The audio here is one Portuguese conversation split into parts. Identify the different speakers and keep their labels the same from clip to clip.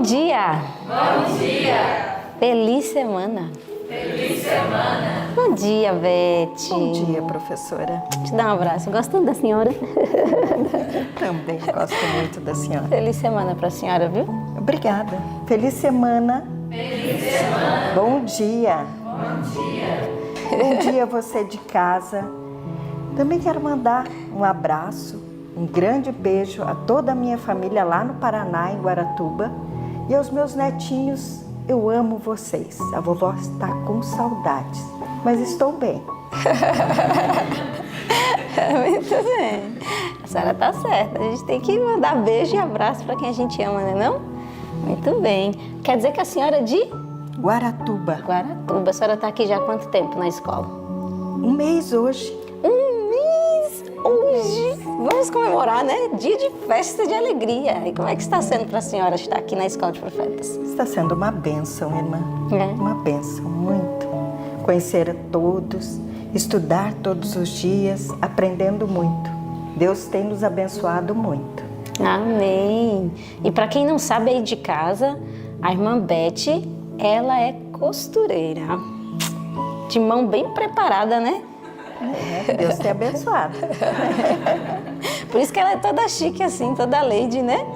Speaker 1: dia!
Speaker 2: Bom dia!
Speaker 1: Feliz semana!
Speaker 2: Feliz semana!
Speaker 1: Bom dia, Beth!
Speaker 3: Bom dia, professora.
Speaker 1: Te dar um abraço. Gostando da senhora?
Speaker 3: Também gosto muito da senhora.
Speaker 1: Feliz semana para a senhora, viu?
Speaker 3: Obrigada. Feliz semana.
Speaker 2: Feliz semana!
Speaker 3: Bom dia.
Speaker 2: Bom dia!
Speaker 3: Bom dia você de casa. Também quero mandar um abraço, um grande beijo a toda a minha família lá no Paraná, em Guaratuba. E aos meus netinhos, eu amo vocês. A vovó está com saudades, mas estou bem.
Speaker 1: Muito bem. A senhora está certa. A gente tem que mandar beijo e abraço para quem a gente ama, né não? Muito bem. Quer dizer que a senhora é de
Speaker 3: Guaratuba.
Speaker 1: Guaratuba. A senhora está aqui já há quanto tempo na escola?
Speaker 3: Um mês hoje.
Speaker 1: Um mês hoje. Vamos comemorar, né? Dia de festa de alegria. E como é que está sendo para a senhora estar aqui na Escola de Profetas?
Speaker 3: Está sendo uma bênção, irmã.
Speaker 1: É.
Speaker 3: Uma bênção, muito. Conhecer a todos, estudar todos os dias, aprendendo muito. Deus tem nos abençoado muito.
Speaker 1: Amém. E para quem não sabe aí de casa, a irmã Beth, ela é costureira. De mão bem preparada, né?
Speaker 3: Deus tem abençoado.
Speaker 1: Por isso que ela é toda chique assim, toda lady, né?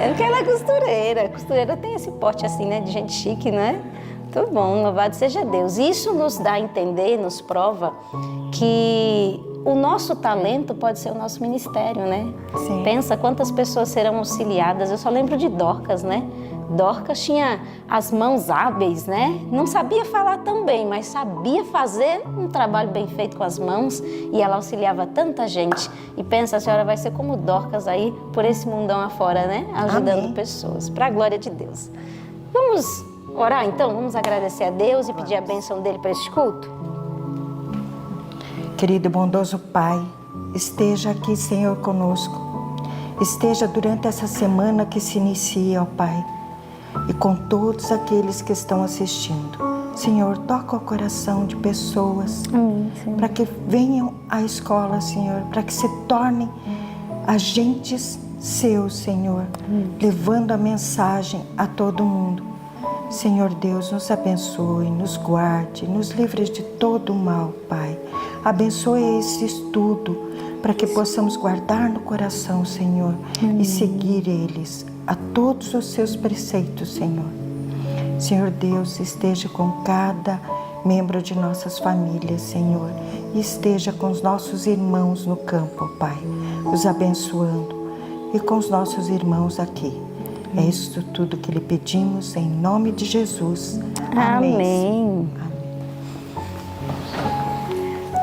Speaker 1: É porque ela é costureira. A costureira tem esse porte assim, né? De gente chique, né? Muito bom, louvado seja Deus. Isso nos dá a entender, nos prova que o nosso talento pode ser o nosso ministério, né?
Speaker 3: Sim.
Speaker 1: Pensa quantas pessoas serão auxiliadas. Eu só lembro de Dorcas, né? Dorcas tinha as mãos hábeis, né? Não sabia falar tão bem, mas sabia fazer um trabalho bem feito com as mãos e ela auxiliava tanta gente. E pensa, a senhora vai ser como Dorcas aí por esse mundão afora, né? Ajudando
Speaker 3: Amém.
Speaker 1: Pessoas, para a glória de Deus. Vamos orar então? Vamos agradecer a Deus e pedir a bênção dele para esse culto?
Speaker 3: Querido e bondoso Pai, esteja aqui, Senhor, conosco. Esteja durante essa semana que se inicia, ó Pai, e com todos aqueles que estão assistindo. Senhor, toca o coração de pessoas para que venham à escola, Senhor, para que se tornem agentes seus, Senhor, levando a mensagem a todo mundo. Senhor Deus, nos abençoe, nos guarde, nos livre de todo o mal, Pai. Abençoe esse estudo para que possamos guardar no coração, Senhor, e seguir eles a todos os seus preceitos, Senhor. Senhor Deus, esteja com cada membro de nossas famílias, Senhor, e esteja com os nossos irmãos no campo, Pai, os abençoando, e com os nossos irmãos aqui. É isso tudo que lhe pedimos, em nome de Jesus. Amém.
Speaker 1: Amém.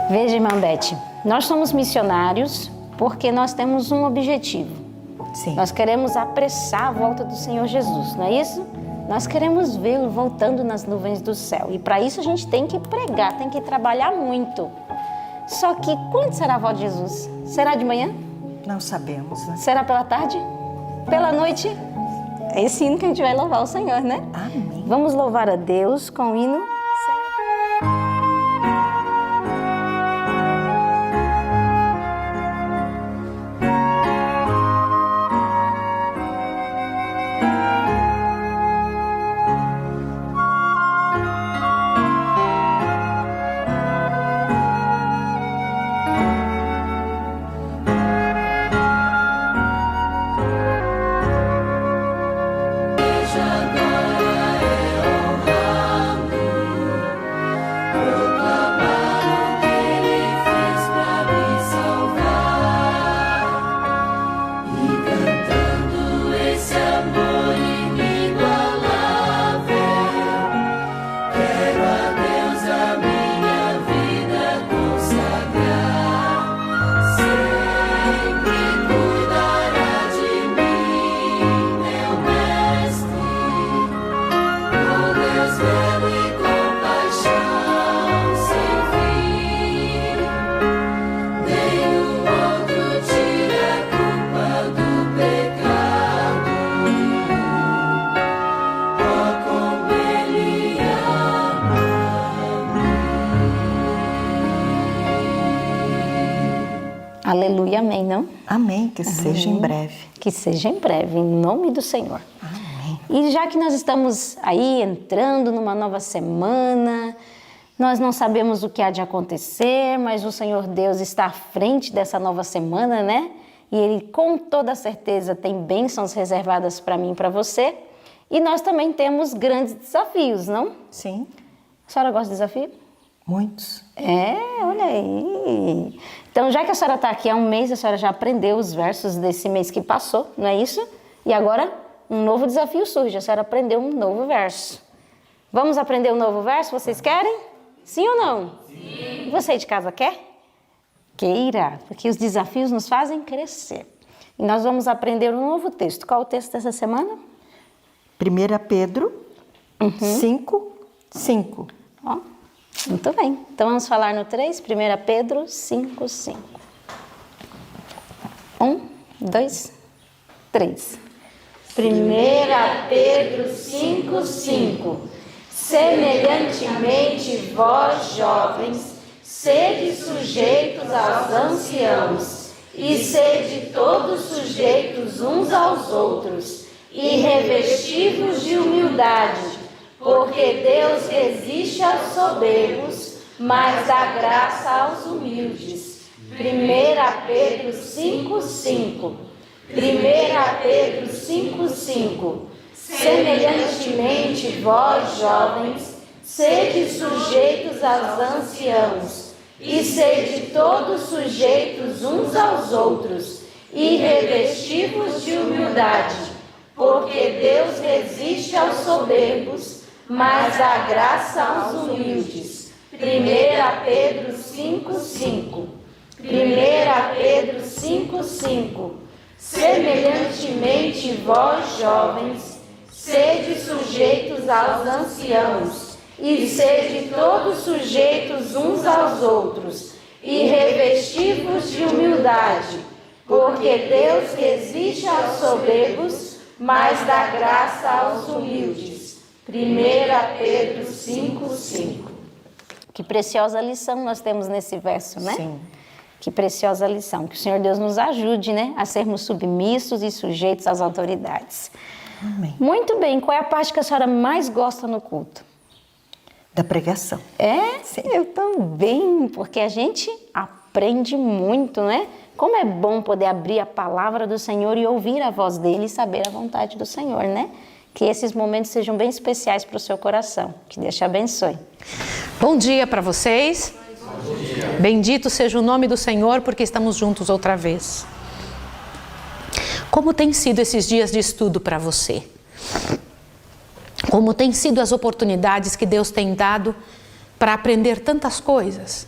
Speaker 1: Veja, irmã Beth, nós somos missionários porque nós temos um objetivo.
Speaker 3: Sim.
Speaker 1: Nós queremos apressar a volta do Senhor Jesus, não é isso? Nós queremos vê-lo voltando nas nuvens do céu. E para isso a gente tem que pregar, tem que trabalhar muito. Só que quando será a volta de Jesus? Será de manhã?
Speaker 3: Não sabemos, né?
Speaker 1: Será pela tarde? Pela noite? É esse hino que a gente vai louvar o Senhor, né?
Speaker 3: Amém.
Speaker 1: Vamos louvar a Deus com o hino. Aleluia, amém, não?
Speaker 3: Amém, que seja em breve.
Speaker 1: Que seja em breve, em nome do Senhor.
Speaker 3: Amém.
Speaker 1: E já que nós estamos aí entrando numa nova semana, nós não sabemos o que há de acontecer, mas o Senhor Deus está à frente dessa nova semana, né? E Ele com toda certeza tem bênçãos reservadas para mim e para você. E nós também temos grandes desafios, não?
Speaker 3: Sim.
Speaker 1: A senhora gosta de desafio?
Speaker 3: Muitos.
Speaker 1: Olha aí. Então, já que a senhora está aqui há um mês, a senhora já aprendeu os versos desse mês que passou, não é isso? E agora, um novo desafio surge, a senhora aprendeu um novo verso. Vamos aprender um novo verso? Vocês querem? Sim ou não? Sim. Você de casa quer? Queira, porque os desafios nos fazem crescer. E nós vamos aprender um novo texto. Qual é o texto dessa semana?
Speaker 3: 1 Pedro 5:5.
Speaker 1: Ó, muito bem. Então vamos falar no 3, 1 Pedro 5:5. 1, 2, 3.
Speaker 2: 1 Pedro 5:5. Semelhantemente, vós, jovens, sede sujeitos aos anciãos, e sede todos sujeitos uns aos outros, e revestivos de humildade, porque Deus resiste aos soberbos, mas dá graça aos humildes. 1 Pedro 5:5. 1 Pedro 5:5. Semelhantemente, vós, jovens, sede sujeitos aos anciãos, e sede todos sujeitos uns aos outros, e revestivos de humildade, porque Deus resiste aos soberbos, mas dá graça aos humildes. 1 Pedro 5:5. 1 Pedro 5:5. Semelhantemente, vós, jovens, sede sujeitos aos anciãos, e sede todos sujeitos uns aos outros, e revestivos de humildade, porque Deus resiste aos soberbos, mas dá graça aos humildes. 1 Pedro 5:5.
Speaker 1: Que preciosa lição nós temos nesse verso, né?
Speaker 3: Sim.
Speaker 1: Que preciosa lição. Que o Senhor Deus nos ajude, né? A sermos submissos e sujeitos às autoridades.
Speaker 3: Amém.
Speaker 1: Muito bem. Qual é a parte que a senhora mais gosta no culto?
Speaker 3: Da pregação.
Speaker 1: Sim. Eu também, porque a gente aprende muito, né? Como é bom poder abrir a palavra do Senhor e ouvir a voz dele e saber a vontade do Senhor, né? Que esses momentos sejam bem especiais para o seu coração. Que Deus te abençoe.
Speaker 4: Bom dia para vocês. Bom dia. Bendito seja o nome do Senhor, porque estamos juntos outra vez. Como tem sido esses dias de estudo para você? Como tem sido as oportunidades que Deus tem dado para aprender tantas coisas?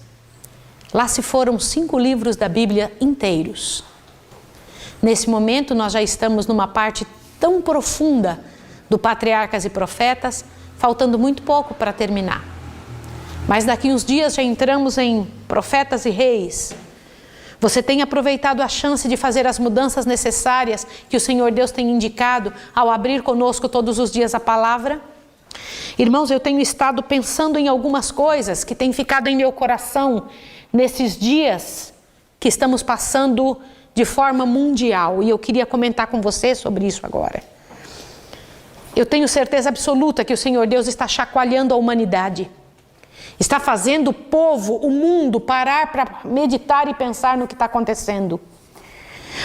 Speaker 4: Lá se foram 5 livros da Bíblia inteiros. Nesse momento nós já estamos numa parte tão profunda do Patriarcas e Profetas, faltando muito pouco para terminar. Mas daqui uns dias já entramos em Profetas e Reis. Você tem aproveitado a chance de fazer as mudanças necessárias que o Senhor Deus tem indicado ao abrir conosco todos os dias a palavra? Irmãos, eu tenho estado pensando em algumas coisas que têm ficado em meu coração nesses dias que estamos passando de forma mundial, e eu queria comentar com você sobre isso agora. Eu tenho certeza absoluta que o Senhor Deus está chacoalhando a humanidade. Está fazendo o povo, o mundo, parar para meditar e pensar no que está acontecendo.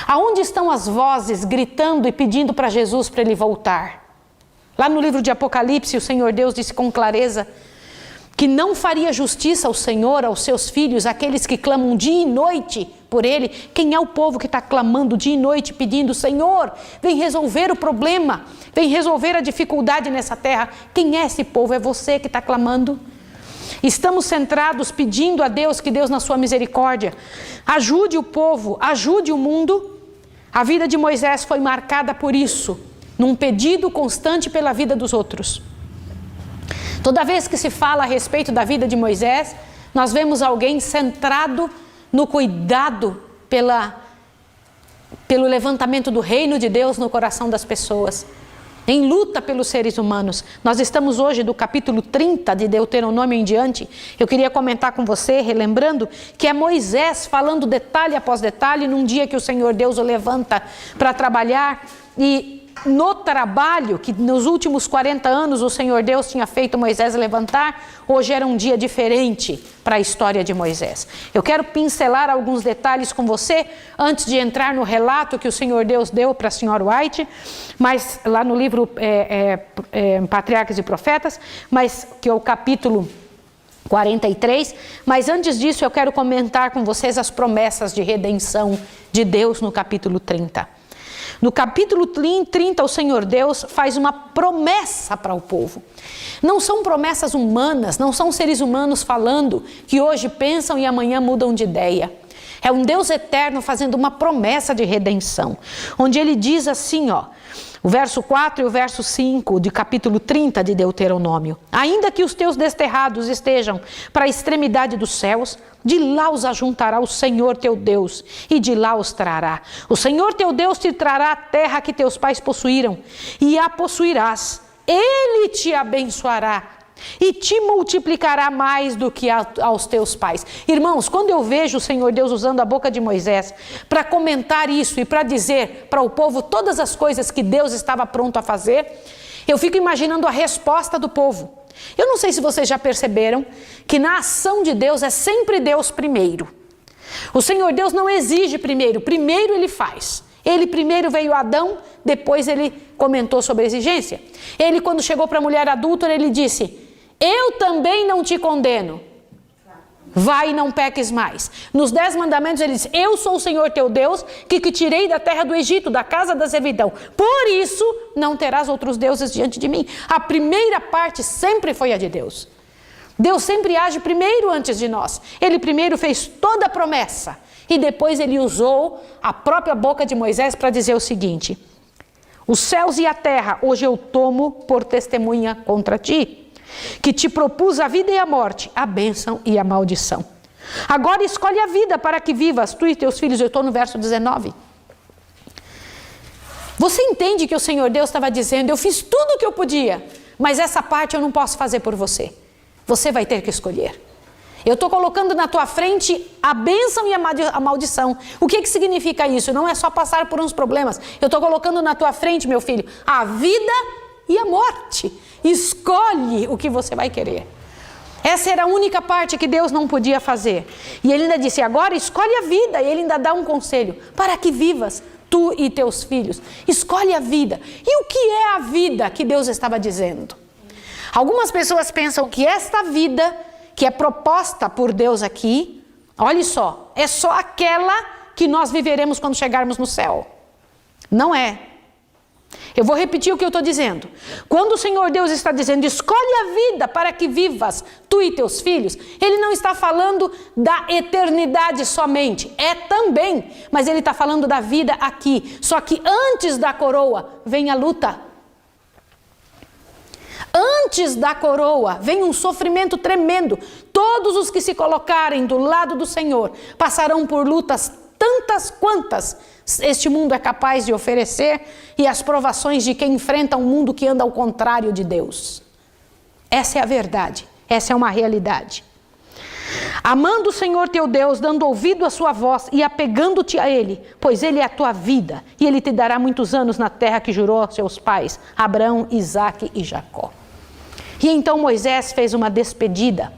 Speaker 4: Aonde estão as vozes gritando e pedindo para Jesus para ele voltar? Lá no livro de Apocalipse, o Senhor Deus disse com clareza que não faria justiça ao Senhor, aos seus filhos, aqueles que clamam dia e noite por ele. Quem é o povo que está clamando dia e noite, pedindo: Senhor, vem resolver o problema, vem resolver a dificuldade nessa terra? Quem é esse povo? É você que está clamando? Estamos centrados pedindo a Deus que Deus, na sua misericórdia, ajude o povo, ajude o mundo. A vida de Moisés foi marcada por isso, num pedido constante pela vida dos outros. Toda vez que se fala a respeito da vida de Moisés, nós vemos alguém centrado no cuidado pelo levantamento do reino de Deus no coração das pessoas, em luta pelos seres humanos. Nós estamos hoje do capítulo 30 de Deuteronômio em diante. Eu queria comentar com você, relembrando, que é Moisés falando detalhe após detalhe num dia que o Senhor Deus o levanta para trabalhar, e no trabalho que nos últimos 40 anos o Senhor Deus tinha feito Moisés levantar, hoje era um dia diferente para a história de Moisés. Eu quero pincelar alguns detalhes com você antes de entrar no relato que o Senhor Deus deu para a senhora White, mas lá no livro Patriarcas e Profetas, mas que é o capítulo 43, mas antes disso eu quero comentar com vocês as promessas de redenção de Deus no capítulo 30. No capítulo 30, o Senhor Deus faz uma promessa para o povo. Não são promessas humanas, não são seres humanos falando que hoje pensam e amanhã mudam de ideia. É um Deus eterno fazendo uma promessa de redenção, onde ele diz assim, o verso 4 e o verso 5 de capítulo 30 de Deuteronômio. Ainda que os teus desterrados estejam para a extremidade dos céus, de lá os ajuntará o Senhor teu Deus, e de lá os trará. O Senhor teu Deus te trará a terra que teus pais possuíram, e a possuirás. Ele te abençoará e te multiplicará mais do que aos teus pais. Irmãos, quando eu vejo o Senhor Deus usando a boca de Moisés para comentar isso e para dizer para o povo todas as coisas que Deus estava pronto a fazer, eu fico imaginando a resposta do povo. Eu não sei se vocês já perceberam que na ação de Deus é sempre Deus primeiro. O Senhor Deus não exige primeiro ele faz. Ele primeiro veio Adão, depois ele comentou sobre a exigência. Ele, quando chegou para a mulher adúltera, ele disse: eu também não te condeno, vai e não peques mais. Nos 10 mandamentos ele diz: eu sou o Senhor teu Deus, que te tirei da terra do Egito, da casa da servidão. Por isso não terás outros deuses diante de mim. A primeira parte sempre foi a de Deus. Deus sempre age primeiro antes de nós. Ele primeiro fez toda a promessa e depois ele usou a própria boca de Moisés para dizer o seguinte: os céus e a terra hoje eu tomo por testemunha contra ti, que te propus a vida e a morte, a bênção e a maldição. Agora escolhe a vida para que vivas, tu e teus filhos. Eu estou no verso 19. Você entende que o Senhor Deus estava dizendo: eu fiz tudo o que eu podia, mas essa parte eu não posso fazer por você. Você vai ter que escolher. Eu estou colocando na tua frente a bênção e a maldição. O que significa isso? Não é só passar por uns problemas. Eu estou colocando na tua frente, meu filho, a vida e a morte. Escolhe o que você vai querer. Essa era a única parte que Deus não podia fazer. E ele ainda disse: agora escolhe a vida. E ele ainda dá um conselho: para que vivas, tu e teus filhos. Escolhe a vida. E o que é a vida que Deus estava dizendo? Algumas pessoas pensam que esta vida que é proposta por Deus aqui, olhe só, é só aquela que nós viveremos quando chegarmos no céu. Não é. Eu vou repetir o que eu estou dizendo. Quando o Senhor Deus está dizendo: escolhe a vida para que vivas, tu e teus filhos, Ele não está falando da eternidade somente. É também, mas Ele está falando da vida aqui. Só que antes da coroa vem a luta. Antes da coroa vem um sofrimento tremendo. Todos os que se colocarem do lado do Senhor passarão por lutas tantas quantas este mundo é capaz de oferecer, e as provações de quem enfrenta um mundo que anda ao contrário de Deus. Essa é a verdade, essa é uma realidade. Amando o Senhor teu Deus, dando ouvido à sua voz e apegando-te a Ele, pois Ele é a tua vida, e Ele te dará muitos anos na terra que jurou aos seus pais, Abraão, Isaque e Jacó. E então Moisés fez uma despedida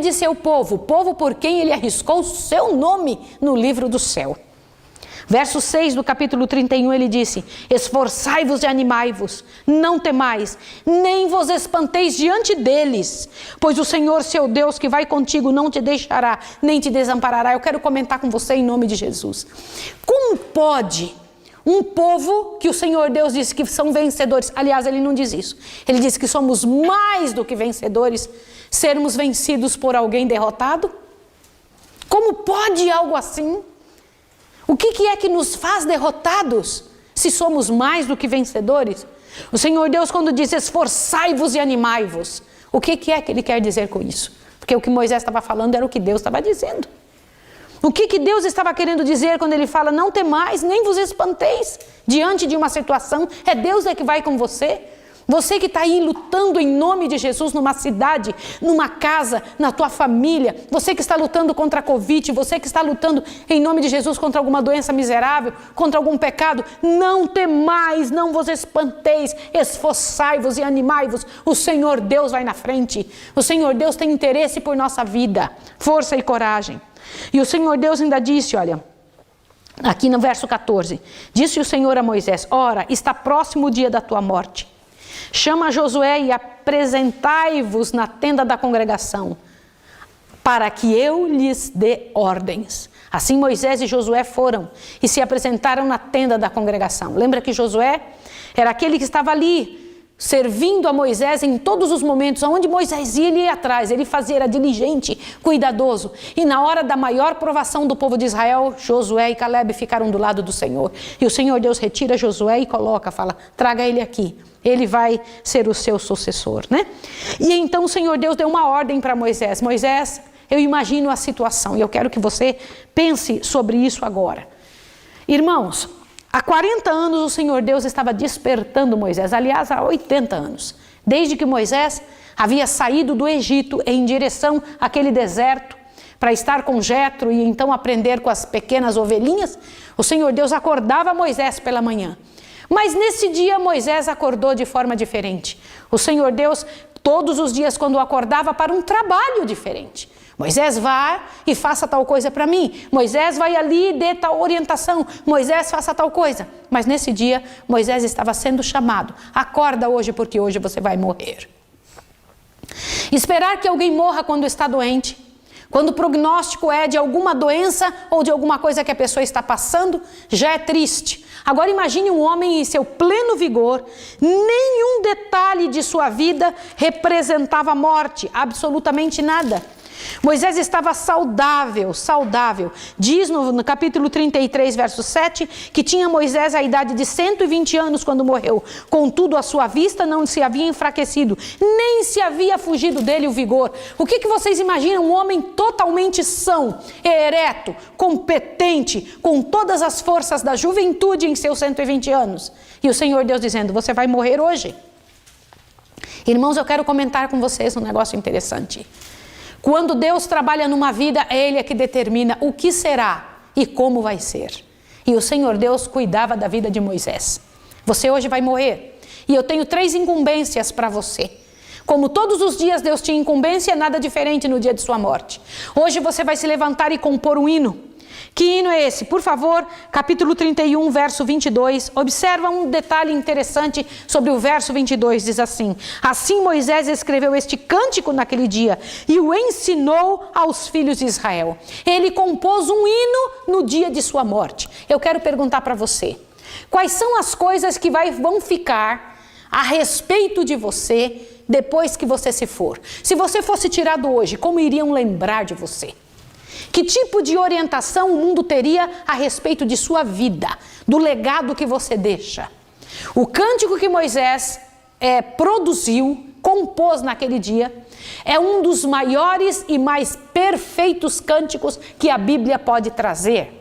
Speaker 4: de seu povo, povo por quem ele arriscou o seu nome no livro do céu. Verso 6 do capítulo 31 ele disse: esforçai-vos e animai-vos, não temais, nem vos espanteis diante deles, pois o Senhor seu Deus que vai contigo não te deixará, nem te desamparará. Eu quero comentar com você em nome de Jesus. Como pode um povo que o Senhor Deus disse que são vencedores, aliás, ele não diz isso, ele diz que somos mais do que vencedores, sermos vencidos por alguém derrotado? Como pode algo assim? O que é que nos faz derrotados se somos mais do que vencedores? O Senhor Deus, quando diz esforçai-vos e animai-vos, o que é que ele quer dizer com isso? Porque o que Moisés estava falando era o que Deus estava dizendo. O que Deus estava querendo dizer quando ele fala: não temais, nem vos espanteis diante de uma situação? É Deus que vai com você. Você que está aí lutando em nome de Jesus numa cidade, numa casa, na tua família, você que está lutando contra a Covid, você que está lutando em nome de Jesus contra alguma doença miserável, contra algum pecado, não temais, não vos espanteis, esforçai-vos e animai-vos, o Senhor Deus vai na frente, o Senhor Deus tem interesse por nossa vida, força e coragem. E o Senhor Deus ainda disse, olha, aqui no verso 14, disse o Senhor a Moisés, ora, está próximo o dia da tua morte. Chama Josué e apresentai-vos na tenda da congregação, para que eu lhes dê ordens. Assim Moisés e Josué foram e se apresentaram na tenda da congregação. Lembra que Josué era aquele que estava ali, servindo a Moisés em todos os momentos. Onde Moisés ia, ele ia atrás, ele fazia, era diligente, cuidadoso. E na hora da maior provação do povo de Israel, Josué e Calebe ficaram do lado do Senhor. E o Senhor Deus retira Josué e coloca, fala, traga ele aqui. Ele vai ser o seu sucessor, né? E então o Senhor Deus deu uma ordem para Moisés. Moisés, eu imagino a situação e eu quero que você pense sobre isso agora. Irmãos, há 40 anos o Senhor Deus estava despertando Moisés, aliás, há 80 anos. Desde que Moisés havia saído do Egito em direção àquele deserto para estar com Jetro e então aprender com as pequenas ovelhinhas, o Senhor Deus acordava Moisés pela manhã. Mas nesse dia Moisés acordou de forma diferente. O Senhor Deus, todos os dias quando acordava, para um trabalho diferente. Moisés, vá e faça tal coisa para mim. Moisés, vai ali e dê tal orientação. Moisés, faça tal coisa. Mas nesse dia, Moisés estava sendo chamado. Acorda hoje, porque hoje você vai morrer. Esperar que alguém morra quando está doente, quando o prognóstico é de alguma doença ou de alguma coisa que a pessoa está passando, já é triste. Agora imagine um homem em seu pleno vigor, nenhum detalhe de sua vida representava morte, absolutamente nada. Moisés estava saudável. Diz no capítulo 33, verso 7, que tinha Moisés a idade de 120 anos quando morreu. Contudo, a sua vista não se havia enfraquecido, nem se havia fugido dele o vigor. O que vocês imaginam? Um homem totalmente são, ereto, competente, com todas as forças da juventude em seus 120 anos. E o Senhor Deus dizendo, você vai morrer hoje. Irmãos, eu quero comentar com vocês um negócio interessante. Quando Deus trabalha numa vida, é Ele que determina o que será e como vai ser. E o Senhor Deus cuidava da vida de Moisés. Você hoje vai morrer. E eu tenho 3 incumbências para você. Como todos os dias Deus tinha incumbência, nada diferente no dia de sua morte. Hoje você vai se levantar e compor um hino. Que hino é esse? Por favor, capítulo 31, verso 22. Observa um detalhe interessante sobre o verso 22. Diz assim, assim Moisés escreveu este cântico naquele dia e o ensinou aos filhos de Israel. Ele compôs um hino no dia de sua morte. Eu quero perguntar para você, quais são as coisas que vão ficar a respeito de você depois que você se for? Se você fosse tirado hoje, como iriam lembrar de você? Que tipo de orientação o mundo teria a respeito de sua vida, do legado que você deixa? O cântico que Moisés produziu, compôs naquele dia, é um dos maiores e mais perfeitos cânticos que a Bíblia pode trazer.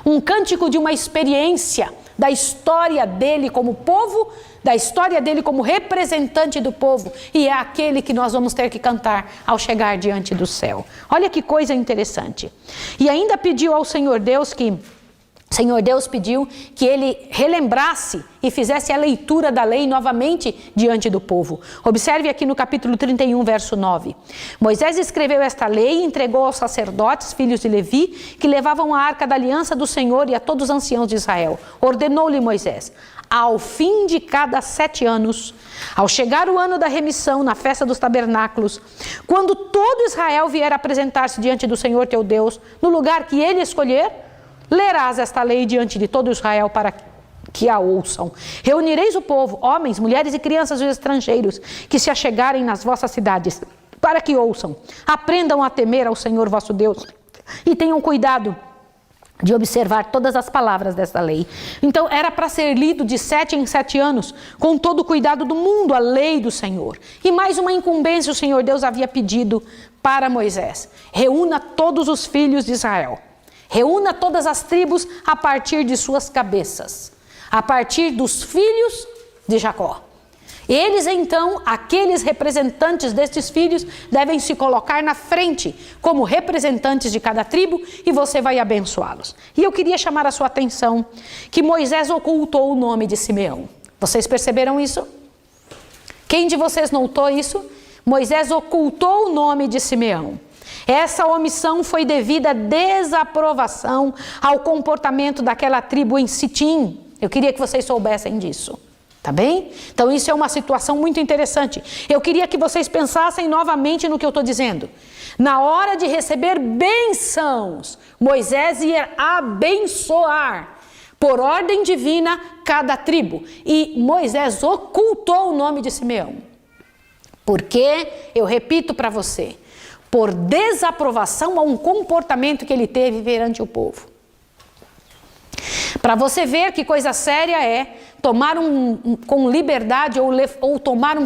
Speaker 4: Um cântico de uma experiência da história dele como povo, da história dele como representante do povo, e é aquele que nós vamos ter que cantar ao chegar diante do céu. Olha que coisa interessante. E ainda pediu ao Senhor Deus pediu que ele relembrasse e fizesse a leitura da lei novamente diante do povo. Observe aqui no capítulo 31, verso 9. Moisés escreveu esta lei e entregou aos sacerdotes, filhos de Levi, que levavam a arca da aliança do Senhor e a todos os anciãos de Israel. Ordenou-lhe Moisés, ao fim de cada 7 anos, ao chegar o ano da remissão, na festa dos tabernáculos, quando todo Israel vier apresentar-se diante do Senhor teu Deus, no lugar que ele escolher, lerás esta lei diante de todo Israel para que a ouçam. Reunireis o povo, homens, mulheres e crianças e estrangeiros, que se achegarem nas vossas cidades, para que ouçam. Aprendam a temer ao Senhor vosso Deus e tenham cuidado de observar todas as palavras desta lei. Então era para ser lido de 7 em 7 anos, com todo o cuidado do mundo, a lei do Senhor. E mais uma incumbência o Senhor Deus havia pedido para Moisés. Reúna todos os filhos de Israel. Reúna todas as tribos a partir de suas cabeças, a partir dos filhos de Jacó. Eles então, aqueles representantes destes filhos, devem se colocar na frente como representantes de cada tribo e você vai abençoá-los. E eu queria chamar a sua atenção que Moisés ocultou o nome de Simeão. Vocês perceberam isso? Quem de vocês notou isso? Moisés ocultou o nome de Simeão. Essa omissão foi devido à desaprovação ao comportamento daquela tribo em Sitim. Eu queria que vocês soubessem disso. Tá bem? Então isso é uma situação muito interessante. Eu queria que vocês pensassem novamente no que eu estou dizendo. Na hora de receber bênçãos, Moisés ia abençoar, por ordem divina, cada tribo. E Moisés ocultou o nome de Simeão. Porque, eu repito para você, por desaprovação a um comportamento que ele teve perante o povo. Para você ver que coisa séria é tomar com liberdade ou tomar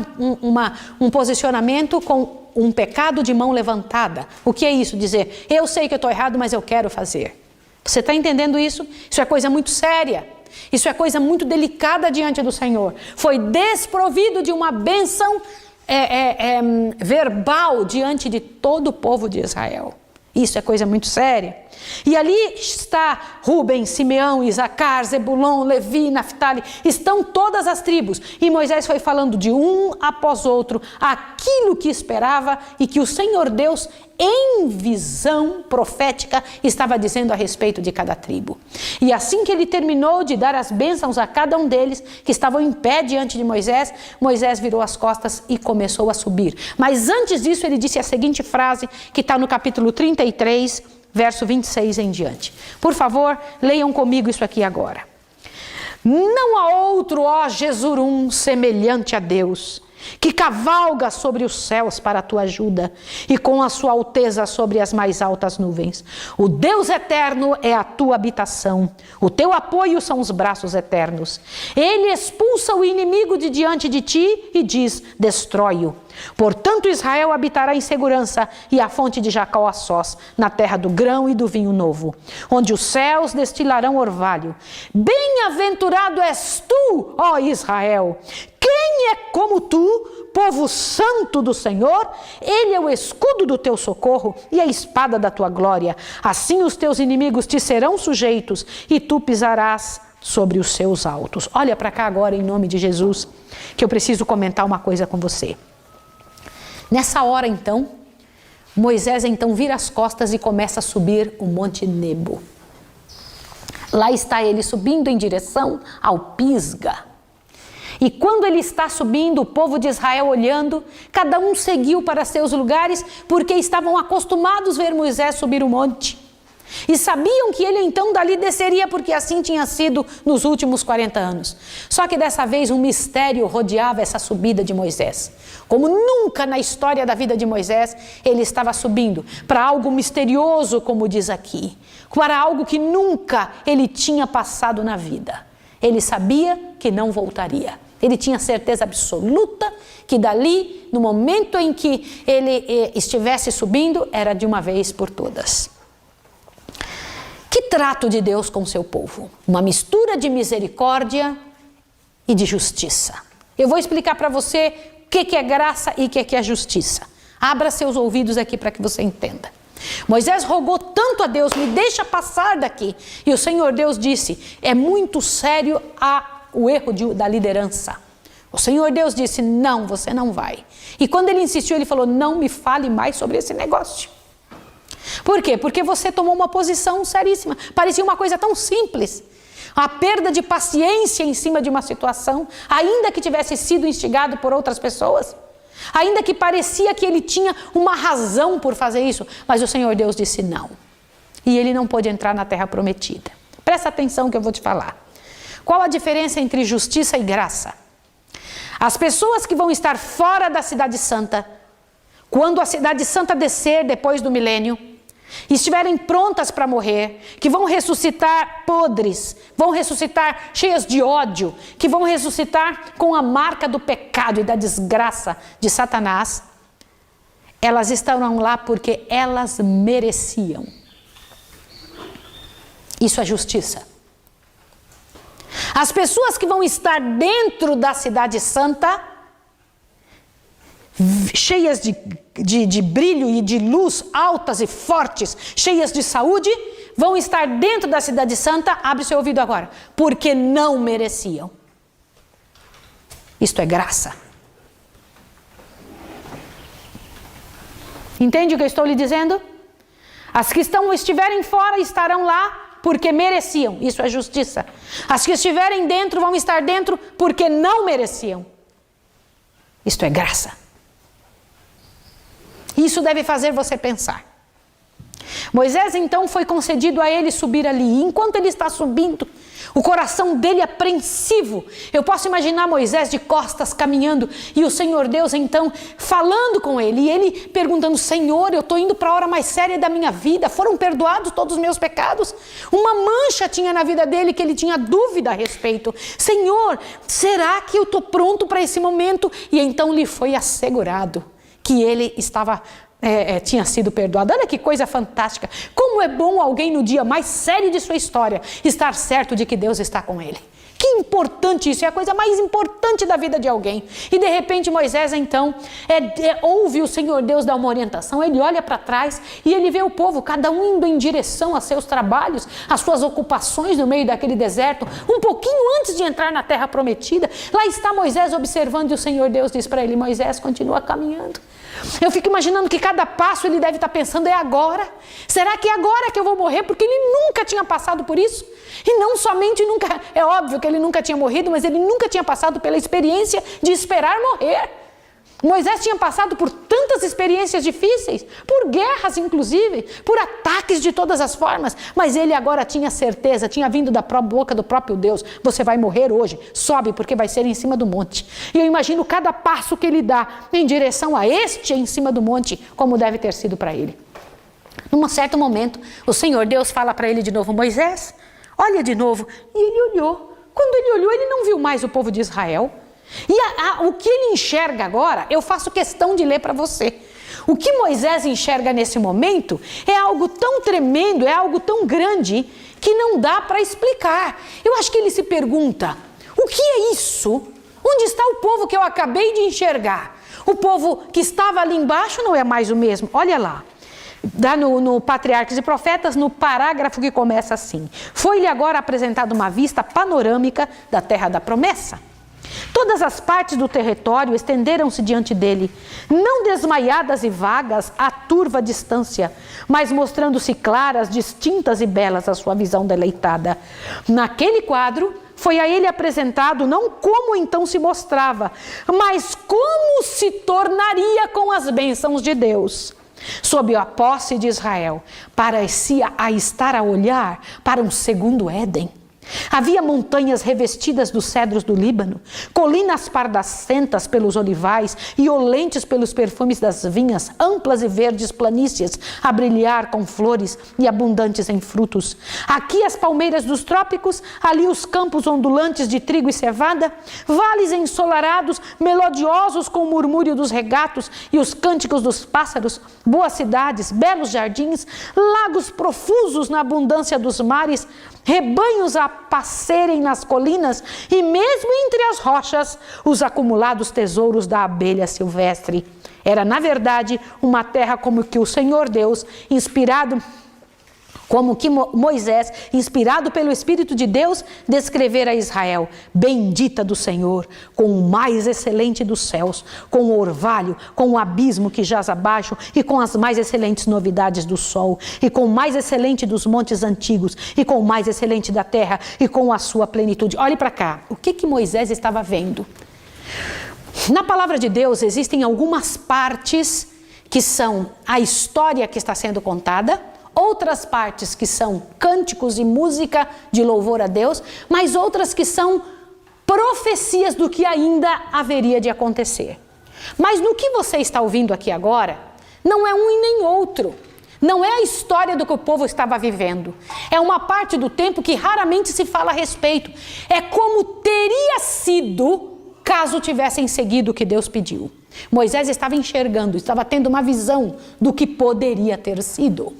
Speaker 4: um posicionamento com um pecado de mão levantada. O que é isso? Dizer, eu sei que eu estou errado, mas eu quero fazer. Você está entendendo isso? Isso é coisa muito séria. Isso é coisa muito delicada diante do Senhor. Foi desprovido de uma bênção verbal diante de todo o povo de Israel. Isso é coisa muito séria. E ali está Rubem, Simeão, Isacar, Zebulon, Levi, Naftali, estão todas as tribos. E Moisés foi falando de um após outro aquilo que esperava e que o Senhor Deus, em visão profética, estava dizendo a respeito de cada tribo. E assim que ele terminou de dar as bênçãos a cada um deles, que estavam em pé diante de Moisés, Moisés virou as costas e começou a subir. Mas antes disso ele disse a seguinte frase, que está no capítulo 33, verso 26 em diante. Por favor, leiam comigo isso aqui agora. Não há outro, ó Jesurum, semelhante a Deus, que cavalga sobre os céus para a tua ajuda e com a sua alteza sobre as mais altas nuvens. O Deus eterno é a tua habitação, o teu apoio são os braços eternos. Ele expulsa o inimigo de diante de ti e diz, destrói-o. Portanto Israel habitará em segurança e a fonte de Jacó a sós, na terra do grão e do vinho novo, onde os céus destilarão orvalho. Bem-aventurado és tu, ó Israel! Quem é como tu, povo santo do Senhor? Ele é o escudo do teu socorro e a espada da tua glória. Assim os teus inimigos te serão sujeitos e tu pisarás sobre os seus altos. Olha para cá agora em nome de Jesus, que eu preciso comentar uma coisa com você. Nessa hora então, Moisés então vira as costas e começa a subir o Monte Nebo. Lá está ele subindo em direção ao Pisga. E quando ele está subindo, o povo de Israel olhando, cada um seguiu para seus lugares, porque estavam acostumados a ver Moisés subir o monte. E sabiam que ele então dali desceria, porque assim tinha sido nos últimos 40 anos. Só que dessa vez um mistério rodeava essa subida de Moisés. Como nunca na história da vida de Moisés, ele estava subindo para algo misterioso, como diz aqui. Para algo que nunca ele tinha passado na vida. Ele sabia que não voltaria. Ele tinha certeza absoluta que dali, no momento em que ele estivesse subindo, era de uma vez por todas. Que trato de Deus com seu povo? Uma mistura de misericórdia e de justiça. Eu vou explicar para você o que é graça e o que é justiça. Abra seus ouvidos aqui para que você entenda. Moisés rogou tanto a Deus, me deixa passar daqui. E o Senhor Deus disse, é muito sério o erro da liderança. O Senhor Deus disse, não, você não vai. E quando ele insistiu, ele falou, não me fale mais sobre esse negócio. Por quê? Porque você tomou uma posição seríssima. Parecia uma coisa tão simples. A perda de paciência em cima de uma situação, ainda que tivesse sido instigado por outras pessoas. Ainda que parecia que ele tinha uma razão por fazer isso. Mas o Senhor Deus disse não. E ele não pôde entrar na terra prometida. Presta atenção que eu vou te falar. Qual a diferença entre justiça e graça? As pessoas que vão estar fora da cidade santa, quando a cidade santa descer depois do milênio, e estiverem prontas para morrer, que vão ressuscitar podres, vão ressuscitar cheias de ódio, que vão ressuscitar com a marca do pecado e da desgraça de Satanás, elas estarão lá porque elas mereciam. Isso é justiça. As pessoas que vão estar dentro da cidade santa, cheias de brilho e de luz, altas e fortes, cheias de saúde, vão estar dentro da cidade santa, abre seu ouvido agora, porque não mereciam. Isto é graça. Entende o que eu estou lhe dizendo? As que estiverem fora estarão lá porque mereciam. Isso é justiça. As que estiverem dentro vão estar dentro porque não mereciam. Isto é graça. Isso deve fazer você pensar. Moisés então foi concedido a ele subir ali. E enquanto ele está subindo, o coração dele apreensivo. Eu posso imaginar Moisés de costas caminhando e o Senhor Deus então falando com ele. E ele perguntando: Senhor, eu estou indo para a hora mais séria da minha vida. Foram perdoados todos os meus pecados? Uma mancha tinha na vida dele que ele tinha dúvida a respeito. Senhor, será que eu estou pronto para esse momento? E então lhe foi assegurado que ele tinha sido perdoado. Olha que coisa fantástica. Como é bom alguém no dia mais sério de sua história estar certo de que Deus está com ele. Que importante isso, é a coisa mais importante da vida de alguém. E de repente Moisés então ouve o Senhor Deus dar uma orientação, ele olha para trás e ele vê o povo, cada um indo em direção a seus trabalhos, às suas ocupações no meio daquele deserto, um pouquinho antes de entrar na terra prometida. Lá está Moisés observando e o Senhor Deus diz para ele: Moisés, continua caminhando. Eu fico imaginando que cada passo ele deve estar pensando: é agora? Será que é agora que eu vou morrer? Porque ele nunca tinha passado por isso. E não somente nunca, é óbvio que ele nunca tinha morrido, mas ele nunca tinha passado pela experiência de esperar morrer. Moisés tinha passado por tantas experiências difíceis, por guerras inclusive, por ataques de todas as formas, mas ele agora tinha certeza, tinha vindo da boca do próprio Deus: você vai morrer hoje, sobe porque vai ser em cima do monte. E eu imagino cada passo que ele dá em direção a este em cima do monte, como deve ter sido para ele. Num certo momento, o Senhor Deus fala para ele de novo: Moisés, olha de novo. E ele olhou. Quando ele olhou, ele não viu mais o povo de Israel. E o que ele enxerga agora, eu faço questão de ler para você. O que Moisés enxerga nesse momento é algo tão tremendo, é algo tão grande, que não dá para explicar. Eu acho que ele se pergunta: o que é isso? Onde está o povo que eu acabei de enxergar? O povo que estava ali embaixo não é mais o mesmo. Olha lá. Dá no Patriarcas e Profetas, no parágrafo que começa assim: foi-lhe agora apresentada uma vista panorâmica da terra da promessa. Todas as partes do território estenderam-se diante dele, não desmaiadas e vagas à turva distância, mas mostrando-se claras, distintas e belas à sua visão deleitada. Naquele quadro, foi a ele apresentado não como então se mostrava, mas como se tornaria com as bênçãos de Deus. Sob a posse de Israel, parecia a estar a olhar para um segundo Éden. Havia montanhas revestidas dos cedros do Líbano, colinas pardacentas pelos olivais e olentes pelos perfumes das vinhas, amplas e verdes planícies a brilhar com flores e abundantes em frutos. Aqui as palmeiras dos trópicos, ali os campos ondulantes de trigo e cevada, vales ensolarados, melodiosos com o murmúrio dos regatos e os cânticos dos pássaros, boas cidades, belos jardins, lagos profusos na abundância dos mares, rebanhos a pascerem nas colinas e mesmo entre as rochas os acumulados tesouros da abelha silvestre. Era, na verdade, uma terra como que o Senhor Deus, como que Moisés, inspirado pelo Espírito de Deus, descrevera a Israel: bendita do Senhor, com o mais excelente dos céus, com o orvalho, com o abismo que jaz abaixo e com as mais excelentes novidades do sol, e com o mais excelente dos montes antigos, e com o mais excelente da terra, e com a sua plenitude. Olhe para cá, o que Moisés estava vendo? Na palavra de Deus existem algumas partes que são a história que está sendo contada, outras partes que são cânticos e música de louvor a Deus, mas outras que são profecias do que ainda haveria de acontecer. Mas no que você está ouvindo aqui agora, não é um e nem outro. Não é a história do que o povo estava vivendo. É uma parte do tempo que raramente se fala a respeito. É como teria sido caso tivessem seguido o que Deus pediu. Moisés estava enxergando, estava tendo uma visão do que poderia ter sido.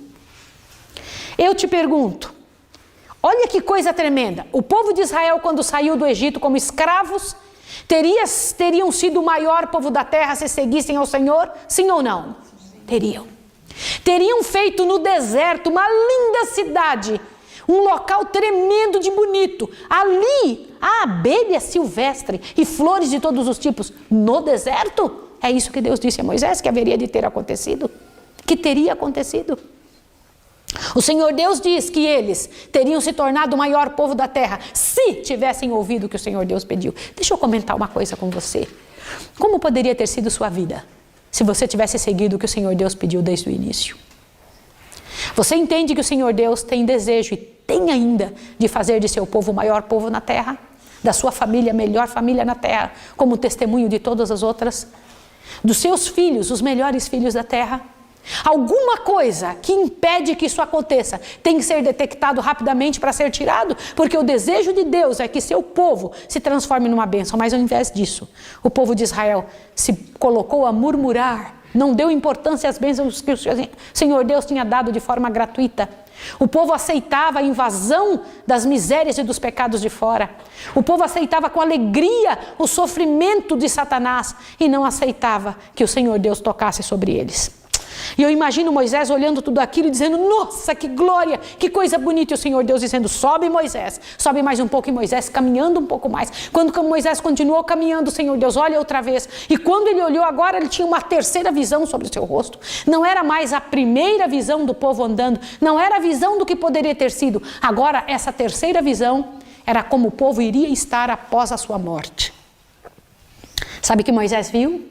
Speaker 4: Eu te pergunto, olha que coisa tremenda. O povo de Israel, quando saiu do Egito como escravos, Teriam sido o maior povo da terra se seguissem ao Senhor? Sim ou não? Teriam. Teriam feito no deserto uma linda cidade, um local tremendo de bonito. Ali, a abelha silvestre e flores de todos os tipos no deserto. É isso que Deus disse a Moisés que haveria de ter acontecido, que teria acontecido. O Senhor Deus diz que eles teriam se tornado o maior povo da terra se tivessem ouvido o que o Senhor Deus pediu. Deixa eu comentar uma coisa com você. Como poderia ter sido sua vida se você tivesse seguido o que o Senhor Deus pediu desde o início? Você entende que o Senhor Deus tem desejo e tem ainda de fazer de seu povo o maior povo na terra? Da sua família, a melhor família na terra, como testemunho de todas as outras? Dos seus filhos, os melhores filhos da terra? Alguma coisa que impede que isso aconteça tem que ser detectado rapidamente para ser tirado, porque o desejo de Deus é que seu povo se transforme numa bênção, mas ao invés disso, o povo de Israel se colocou a murmurar, não deu importância às bênçãos que o Senhor Deus tinha dado de forma gratuita. O povo aceitava a invasão das misérias e dos pecados de fora. O povo aceitava com alegria o sofrimento de Satanás e não aceitava que o Senhor Deus tocasse sobre eles. E eu imagino Moisés olhando tudo aquilo e dizendo, nossa, que glória, que coisa bonita. E o Senhor Deus dizendo, sobe Moisés, sobe mais um pouco. E Moisés caminhando um pouco mais. Quando Moisés continuou caminhando, o Senhor Deus olha outra vez. E quando ele olhou agora, ele tinha uma terceira visão sobre o seu rosto. Não era mais a primeira visão do povo andando, não era a visão do que poderia ter sido. Agora, essa terceira visão era como o povo iria estar após a sua morte. Sabe o que Moisés viu?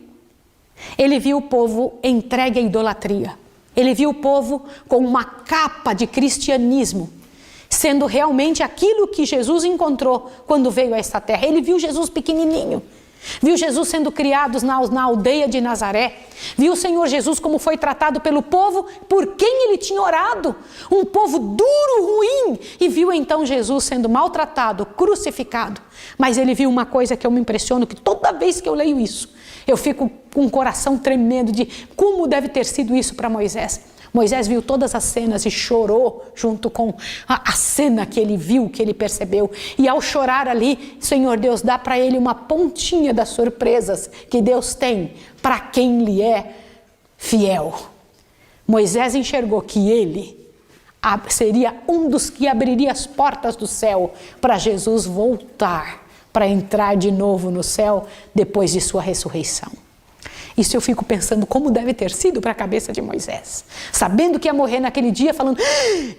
Speaker 4: Ele viu o povo entregue à idolatria. Ele viu o povo com uma capa de cristianismo, sendo realmente aquilo que Jesus encontrou quando veio a esta terra. Ele viu Jesus pequenininho. Viu Jesus sendo criado na aldeia de Nazaré. Viu o Senhor Jesus como foi tratado pelo povo por quem ele tinha orado. Um povo duro, ruim. E viu então Jesus sendo maltratado, crucificado. Mas ele viu uma coisa que eu me impressiono, que toda vez que eu leio isso, eu fico com um coração tremendo de como deve ter sido isso para Moisés. Moisés viu todas as cenas e chorou junto com a cena que ele viu, que ele percebeu. E ao chorar ali, o Senhor Deus dá para ele uma pontinha das surpresas que Deus tem para quem lhe é fiel. Moisés enxergou que ele seria um dos que abriria as portas do céu para Jesus voltar, para entrar de novo no céu depois de sua ressurreição. Isso eu fico pensando como deve ter sido para a cabeça de Moisés, sabendo que ia morrer naquele dia, falando,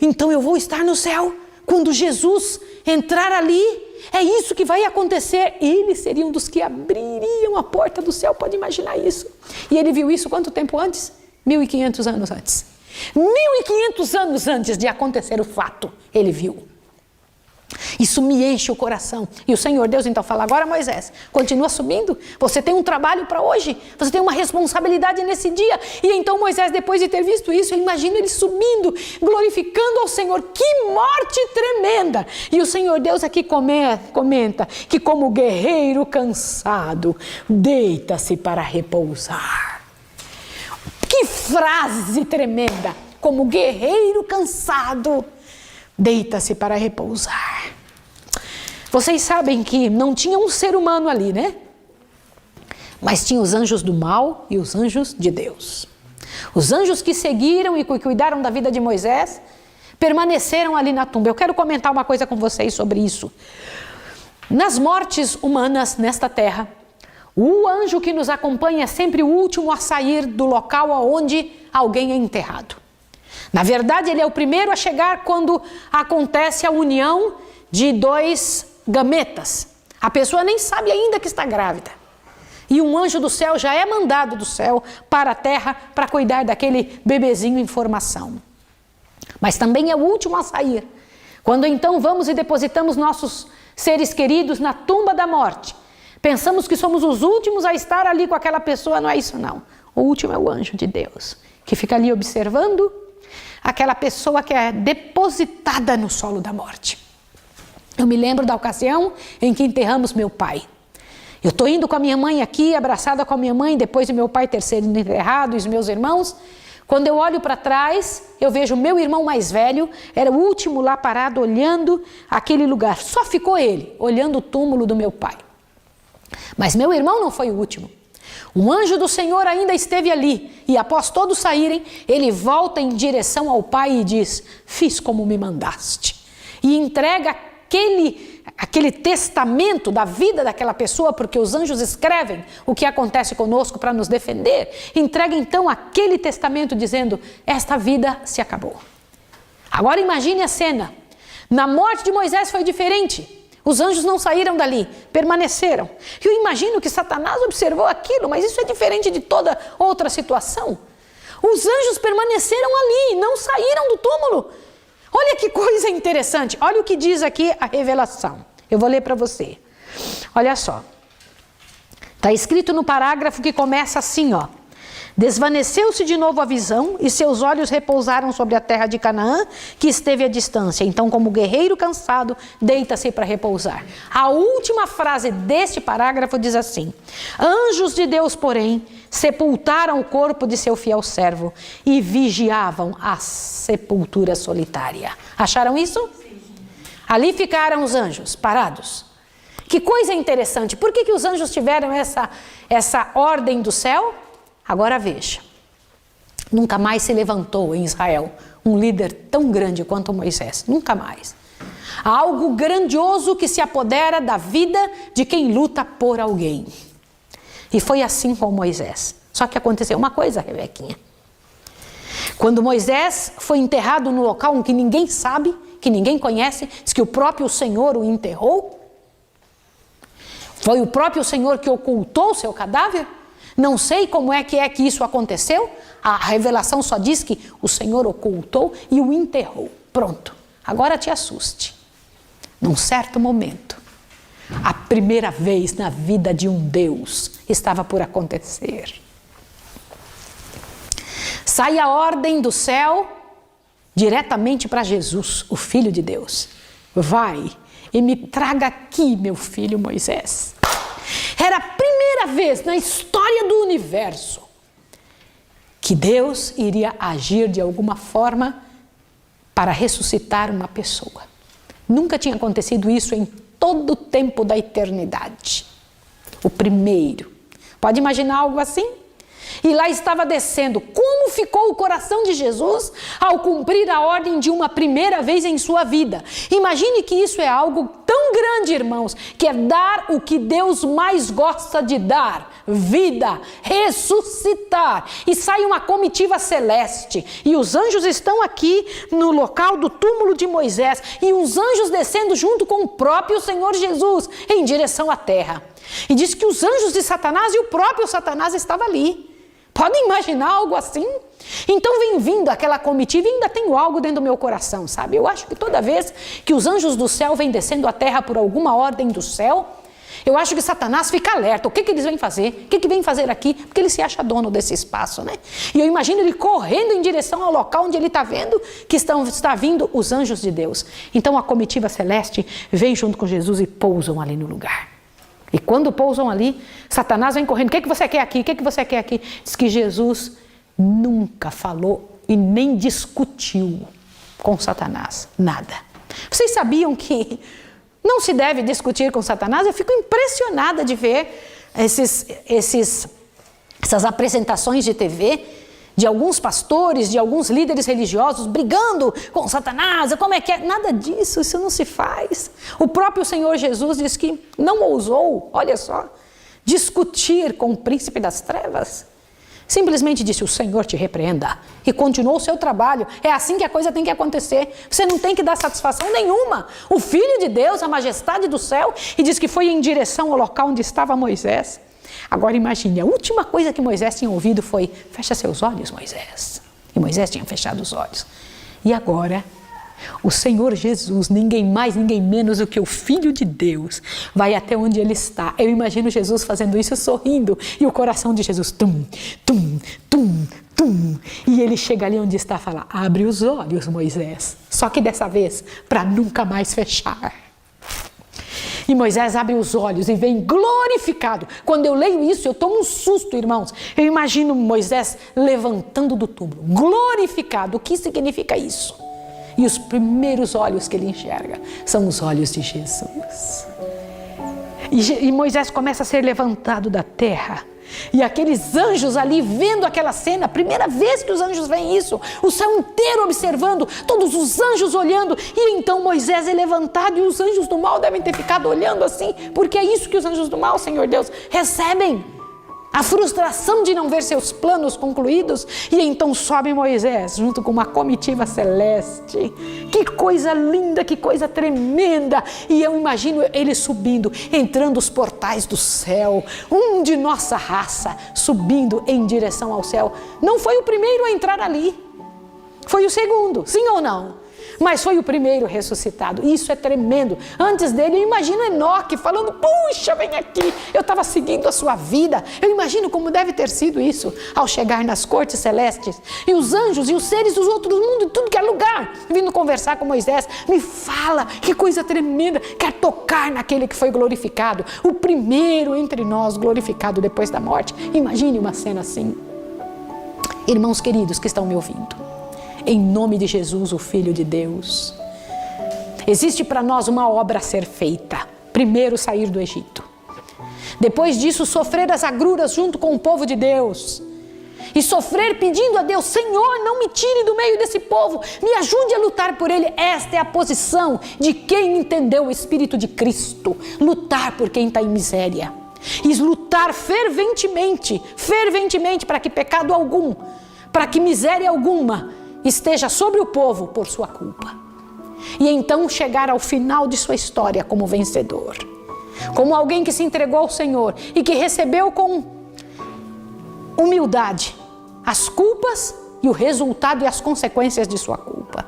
Speaker 4: então eu vou estar no céu, quando Jesus entrar ali, é isso que vai acontecer. Ele seria um dos que abririam a porta do céu, pode imaginar isso. E ele viu isso quanto tempo antes? 1500 anos antes. 1500 anos antes de acontecer o fato, ele viu. Isso me enche o coração. E o Senhor Deus então fala, agora Moisés, continua subindo, você tem um trabalho para hoje, você tem uma responsabilidade nesse dia. E então Moisés, depois de ter visto isso, eu imagino ele subindo, glorificando ao Senhor. Que morte tremenda! E o Senhor Deus aqui comenta que como guerreiro cansado, deita-se para repousar. Que frase tremenda! Como guerreiro cansado, deita-se para repousar. Vocês sabem que não tinha um ser humano ali, né? Mas tinha os anjos do mal e os anjos de Deus. Os anjos que seguiram e cuidaram da vida de Moisés permaneceram ali na tumba. Eu quero comentar uma coisa com vocês sobre isso. Nas mortes humanas nesta terra, o anjo que nos acompanha é sempre o último a sair do local onde alguém é enterrado. Na verdade, ele é o primeiro a chegar quando acontece a união de dois gametas. A pessoa nem sabe ainda que está grávida. E um anjo do céu já é mandado do céu para a terra para cuidar daquele bebezinho em formação. Mas também é o último a sair. Quando então vamos e depositamos nossos seres queridos na tumba da morte, pensamos que somos os últimos a estar ali com aquela pessoa. Não é isso não. O último é o anjo de Deus, que fica ali observando aquela pessoa que é depositada no solo da morte. Eu me lembro da ocasião em que enterramos meu pai. Eu estou indo com a minha mãe aqui, abraçada com a minha mãe, depois de meu pai ter sido enterrado e os meus irmãos. Quando eu olho para trás, eu vejo o meu irmão mais velho, era o último lá parado, olhando aquele lugar. Só ficou ele, olhando o túmulo do meu pai. Mas meu irmão não foi o último. Um anjo do Senhor ainda esteve ali, e após todos saírem, ele volta em direção ao pai e diz: fiz como me mandaste. E entrega aquele testamento da vida daquela pessoa, porque os anjos escrevem o que acontece conosco para nos defender. Entrega então aquele testamento dizendo: esta vida se acabou. Agora imagine a cena. Na morte de Moisés foi diferente. Os anjos não saíram dali, permaneceram. Eu imagino que Satanás observou aquilo, mas isso é diferente de toda outra situação. Os anjos permaneceram ali, não saíram do túmulo. Olha que coisa interessante. Olha o que diz aqui a revelação. Eu vou ler para você. Olha só. Está escrito no parágrafo que começa assim, ó. Desvaneceu-se de novo a visão e seus olhos repousaram sobre a terra de Canaã, que esteve à distância. Então, como guerreiro cansado, deita-se para repousar. A última frase deste parágrafo diz assim: anjos de Deus, porém, sepultaram o corpo de seu fiel servo e vigiavam a sepultura solitária. Acharam isso? Ali ficaram os anjos, parados. Que coisa interessante. Por que os anjos tiveram essa ordem do céu? Agora veja, nunca mais se levantou em Israel um líder tão grande quanto Moisés, nunca mais. Há algo grandioso que se apodera da vida de quem luta por alguém. E foi assim com Moisés. Só que aconteceu uma coisa, Rebequinha. Quando Moisés foi enterrado no local em que ninguém sabe, que ninguém conhece, diz que o próprio Senhor o enterrou. Foi o próprio Senhor que ocultou o seu cadáver. Não sei como é que isso aconteceu. A revelação só diz que o Senhor ocultou e o enterrou. Pronto. Agora te assuste. Num certo momento, a primeira vez na vida de um Deus estava por acontecer. Sai a ordem do céu diretamente para Jesus, o Filho de Deus. Vai e me traga aqui, meu filho Moisés. Era a primeira vez na história do universo que Deus iria agir de alguma forma para ressuscitar uma pessoa. Nunca tinha acontecido isso em todo o tempo da eternidade. O primeiro. Pode imaginar algo assim? E lá estava descendo. Como ficou o coração de Jesus ao cumprir a ordem de uma primeira vez em sua vida? Imagine que isso é algo tão grande, irmãos, que é dar o que Deus mais gosta de dar: vida, ressuscitar. E sai uma comitiva celeste. E os anjos estão aqui no local do túmulo de Moisés. E os anjos descendo junto com o próprio Senhor Jesus em direção à terra. E diz que os anjos de Satanás e o próprio Satanás estava ali. Podem imaginar algo assim? Então vem vindo aquela comitiva e ainda tenho algo dentro do meu coração, sabe? Eu acho que toda vez que os anjos do céu vêm descendo à terra por alguma ordem do céu, eu acho que Satanás fica alerta. O que eles vêm fazer? O que vêm fazer aqui? Porque ele se acha dono desse espaço, né? E eu imagino ele correndo em direção ao local onde ele está vendo que está vindo os anjos de Deus. Então a comitiva celeste vem junto com Jesus e pousam ali no lugar. E quando pousam ali, Satanás vem correndo. O que você quer aqui? O que você quer aqui? Diz que Jesus nunca falou e nem discutiu com Satanás. Nada. Vocês sabiam que não se deve discutir com Satanás? Eu fico impressionada de ver essas apresentações de TV de alguns pastores, de alguns líderes religiosos brigando com Satanás. Como é que é? Nada disso, isso não se faz. O próprio Senhor Jesus diz que não ousou, olha só, discutir com o príncipe das trevas. Simplesmente disse: o Senhor te repreenda, e continuou o seu trabalho. É assim que a coisa tem que acontecer. Você não tem que dar satisfação nenhuma. O Filho de Deus, a majestade do céu, e diz que foi em direção ao local onde estava Moisés. Agora imagine, a última coisa que Moisés tinha ouvido foi: fecha seus olhos, Moisés. E Moisés tinha fechado os olhos. E agora, o Senhor Jesus, ninguém mais, ninguém menos do que o Filho de Deus, vai até onde ele está. Eu imagino Jesus fazendo isso, sorrindo, e o coração de Jesus, tum, tum, tum, tum. E ele chega ali onde está e fala: abre os olhos, Moisés. Só que dessa vez, para nunca mais fechar. E Moisés abre os olhos e vem glorificado. Quando eu leio isso, eu tomo um susto, irmãos. Eu imagino Moisés levantando do túmulo, glorificado. O que significa isso? E os primeiros olhos que ele enxerga são os olhos de Jesus. E Moisés começa a ser levantado da terra. E aqueles anjos ali vendo aquela cena, primeira vez que os anjos veem isso, o céu inteiro observando, todos os anjos olhando, e então Moisés é levantado, e os anjos do mal devem ter ficado olhando assim, porque é isso que os anjos do mal, Senhor Deus, recebem. A frustração de não ver seus planos concluídos, e então sobe Moisés junto com uma comitiva celeste. Que coisa linda, que coisa tremenda! E eu imagino ele subindo, entrando os portais do céu, um de nossa raça, subindo em direção ao céu. Não foi o primeiro a entrar ali, foi o segundo, sim ou não? Mas foi o primeiro ressuscitado. Isso é tremendo. Antes dele, eu imagino Enoque falando: puxa, vem aqui, eu estava seguindo a sua vida. Eu imagino como deve ter sido isso ao chegar nas cortes celestes, e os anjos e os seres dos outros mundos, em tudo que é lugar, vindo conversar com Moisés. Me fala, que coisa tremenda. Quer tocar naquele que foi glorificado, o primeiro entre nós glorificado depois da morte. Imagine uma cena assim. Irmãos queridos que estão me ouvindo, em nome de Jesus, o Filho de Deus, existe para nós uma obra a ser feita. Primeiro, sair do Egito. Depois disso, sofrer as agruras junto com o povo de Deus. E sofrer pedindo a Deus: Senhor, não me tire do meio desse povo, me ajude a lutar por ele. Esta é a posição de quem entendeu o Espírito de Cristo. Lutar por quem está em miséria. E lutar ferventemente para que pecado algum, para que miséria alguma esteja sobre o povo por sua culpa. E então chegar ao final de sua história como vencedor, como alguém que se entregou ao Senhor e que recebeu com humildade as culpas e o resultado e as consequências de sua culpa,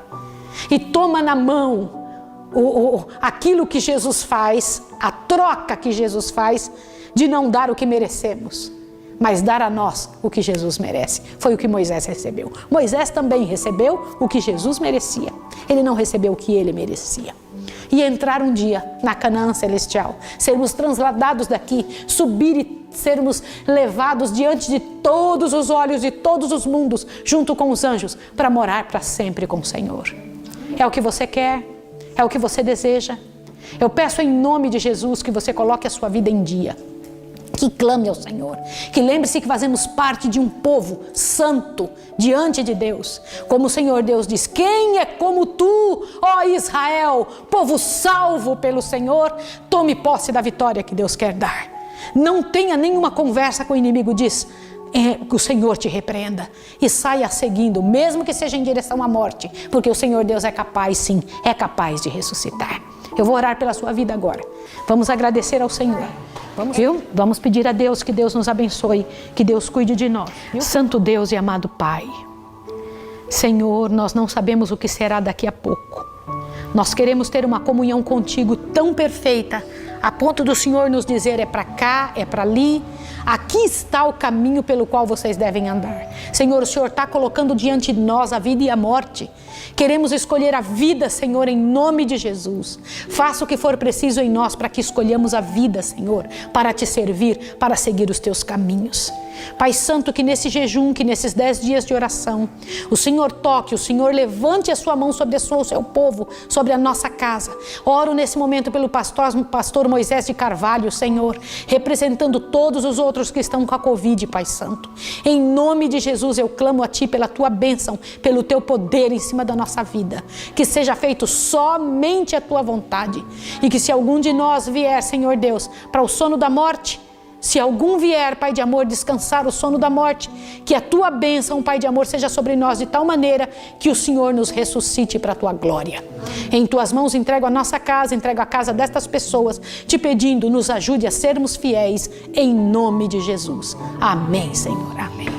Speaker 4: e toma na mão aquilo que Jesus faz, a troca que Jesus faz de não dar o que merecemos, mas dar a nós o que Jesus merece. Foi o que Moisés recebeu. Moisés também recebeu o que Jesus merecia. Ele não recebeu o que ele merecia. E entrar um dia na Canaã celestial, sermos transladados daqui, subir e sermos levados diante de todos os olhos de todos os mundos, junto com os anjos, para morar para sempre com o Senhor. É o que você quer? É o que você deseja? Eu peço em nome de Jesus que você coloque a sua vida em dia, que clame ao Senhor, que lembre-se que fazemos parte de um povo santo diante de Deus. Como o Senhor Deus diz: quem é como tu, ó Israel, povo salvo pelo Senhor? Tome posse da vitória que Deus quer dar. Não tenha nenhuma conversa com o inimigo, diz: que o Senhor te repreenda, e saia seguindo, mesmo que seja em direção à morte, porque o Senhor Deus é capaz, sim, é capaz de ressuscitar. Eu vou orar pela sua vida agora. Vamos agradecer ao Senhor. Vamos pedir a Deus que Deus nos abençoe, que Deus cuide de nós. Santo Deus e amado Pai, Senhor, nós não sabemos o que será daqui a pouco. Nós queremos ter uma comunhão contigo tão perfeita, a ponto do Senhor nos dizer: é para cá, é para ali, aqui está o caminho pelo qual vocês devem andar. Senhor, o Senhor está colocando diante de nós a vida e a morte. Queremos escolher a vida, Senhor, em nome de Jesus. Faça o que for preciso em nós para que escolhamos a vida, Senhor, para te servir, para seguir os teus caminhos. Pai Santo, que nesse jejum, que nesses 10 dias de oração, o Senhor toque, o Senhor levante a sua mão sobre o seu povo, sobre a nossa casa. Oro nesse momento pelo pastor Moisés de Carvalho, Senhor, representando todos os outros que estão com a Covid, Pai Santo. Em nome de Jesus, eu clamo a Ti pela Tua bênção, pelo Teu poder em cima da nossa vida. Que seja feito somente a Tua vontade. E que se algum de nós vier, Senhor Deus, para o sono da morte, se algum vier, Pai de amor, descansar o sono da morte, que a Tua bênção, Pai de amor, seja sobre nós de tal maneira que o Senhor nos ressuscite para a Tua glória. Em Tuas mãos entrego a nossa casa, entrego a casa destas pessoas, te pedindo, nos ajude a sermos fiéis, em nome de Jesus. Amém, Senhor. Amém.